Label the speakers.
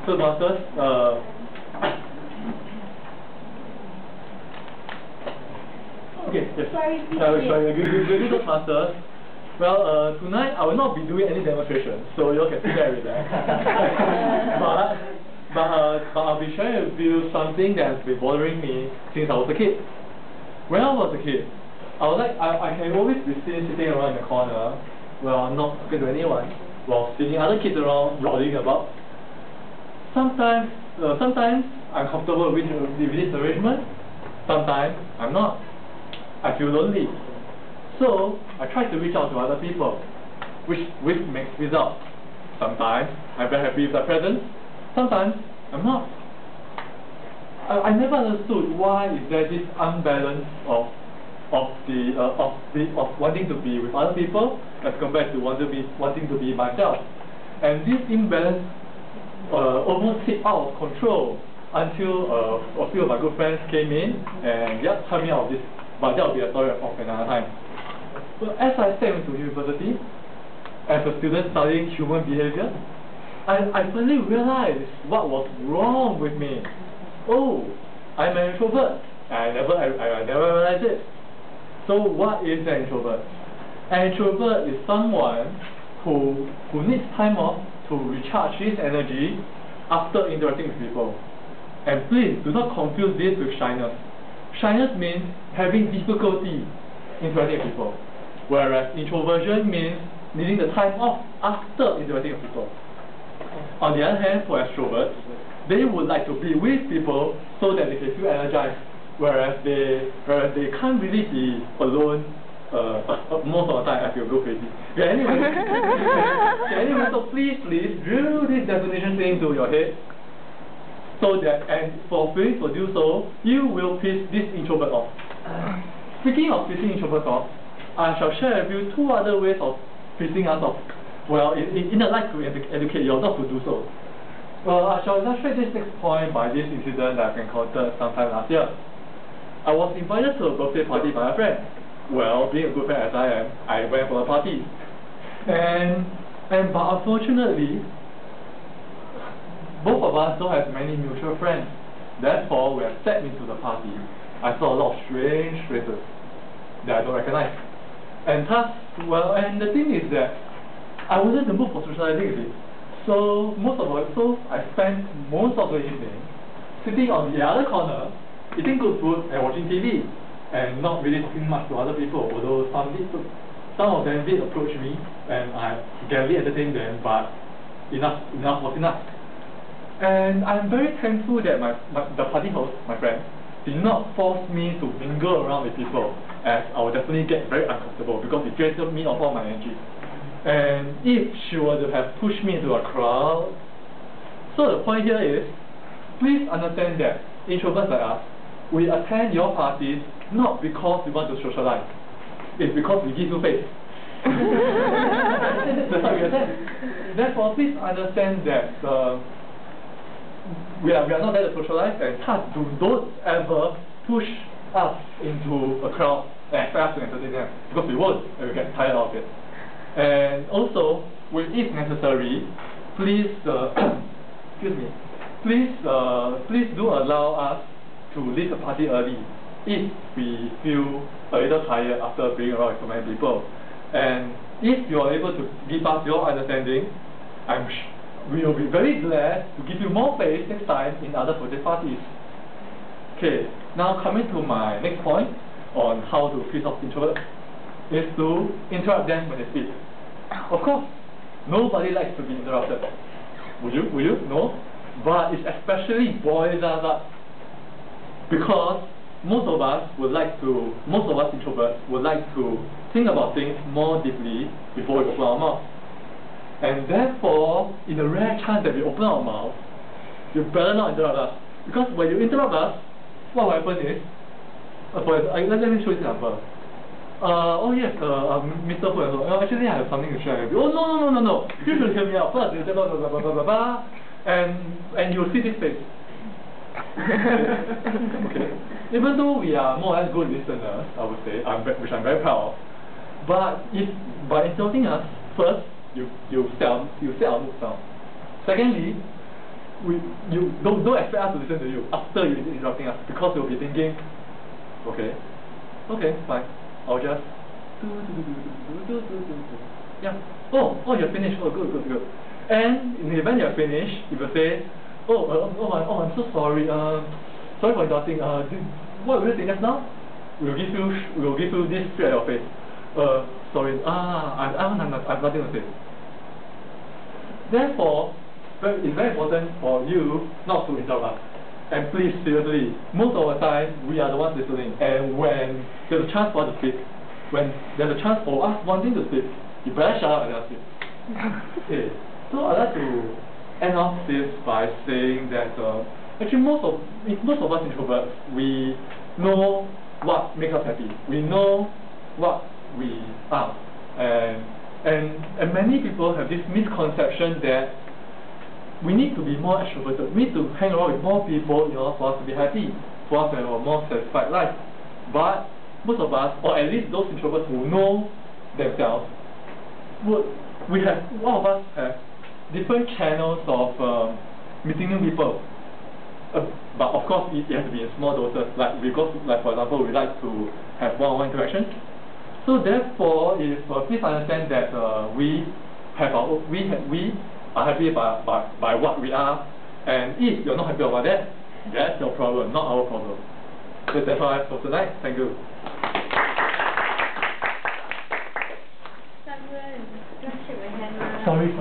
Speaker 1: So masters, okay, yes. Sorry, good masters. Well, tonight I will not be doing any demonstration, so you all can see that with that. but I'll be sharing with you something that has been bothering me since I was a kid. When I was a kid, I can always be seen sitting around in the corner, well, not talking to anyone, while seeing other kids around rolling about. Sometimes I'm comfortable with this arrangement. Sometimes I'm not. I feel lonely. So I try to reach out to other people, which with mixed results. Sometimes I'm very happy with their presence. Sometimes I'm not. I never understood why is there this unbalance of wanting to be with other people as compared to wanting to be myself. And this imbalance almost hit out of control until a few of my good friends came in and turned me out of this. But that will be a story of another time. So as I step into university, as a student studying human behavior, I finally realized what was wrong with me. Oh, I'm an introvert. I never realized it. So what is an introvert? An introvert is someone who needs time off to recharge his energy after interacting with people. And please do not confuse this with shyness. Shyness means having difficulty interacting with people, whereas introversion means needing the time off after interacting with people. On the other hand, for extroverts, they would like to be with people so that they can feel energized, whereas they can't really be alone. Most of the time I feel go crazy. Anyway, so please drill this definition into your head, so that, and for free to do so, you will piss this introvert off. Speaking of pissing introverts off, I shall share with you two other ways of pissing us off. Well, in a like to educate you not to do so. Well, I shall illustrate this next point by this incident that I've encountered sometime last year. I was invited to a birthday party by a friend. Well, being a good friend as I am, I went for a party. But unfortunately, both of us don't have many mutual friends. Therefore, when I stepped into the party, I saw a lot of strange faces that I don't recognize. And the thing is that I wasn't in the mood for socializing with it. So I spent most of the evening sitting on the other corner, eating good food and watching TV, and not really talking much to other people. Although some of them did approach me, and I gladly entertained them, but enough was enough. And I'm very thankful that the party host, my friend, did not force me to mingle around with people, as I would definitely get very uncomfortable because it drains me of all my energy. And if she were to have pushed me into a crowd, so the point here is, please understand that introverts like us, we attend your parties not because we want to socialize, it's because we give you face. That's how we attend. Therefore, please understand that we are not there to socialize, and don't ever push us into a crowd and expect us to entertain them, because we won't, and we get tired of it. And also, if necessary, please please do allow us to leave the party early if we feel a little tired after being around with so many people. And if you are able to give us your understanding, we will be very glad to give you more space next time in other birthday parties. Okay, now coming to my next point on how to piss off introverts is to interrupt them when they speak. Of course, nobody likes to be interrupted. Would you? No? But it especially boils us up because most of us introverts would like to think about things more deeply before we open our mouth. And therefore, in the rare chance that we open our mouth, you better not interrupt us. Because when you interrupt us, what will happen is, let me show you an example. Oh yes, Mr. Hu and so, actually I have something to share with you. Oh no, you should hear me out first. You say blah blah blah blah blah blah, and you'll see this face. Okay. Even though we are more or less good listeners, I would say, which I'm very proud of, but by interrupting us, first you set our mood down. Secondly, you don't expect us to listen to you after you interrupting us, because you'll be thinking, okay, fine, I'll just yeah. Oh, you're finished. Oh, good. And in the event you're finished, you will say, I'm so sorry. Sorry for interrupting. What were you saying just now? We'll give you this straight at your face. Sorry. I have nothing to say. Therefore, it's very important for you not to interrupt us. And please, seriously, most of the time, we are the ones listening. And when there's a chance for us to speak, when there's a chance for us wanting to speak, you better shut up and let us speak. Okay, so I'd like to end off this by saying that actually most of us introverts, we know what makes us happy. We know what we are. And many people have this misconception that we need to be more extroverted. We need to hang around with more people in order for us to be happy, for us to have a more satisfied life. But most of us, or at least those introverts who know themselves, one of us have different channels of meeting new people. But of course, it has to be in small doses. Like for example, we like to have one-on-one interactions. So therefore, please understand that we are happy by what we are, and if you're not happy about that, that's your problem, not our problem. So that's all I have for tonight. Thank you.
Speaker 2: Sorry.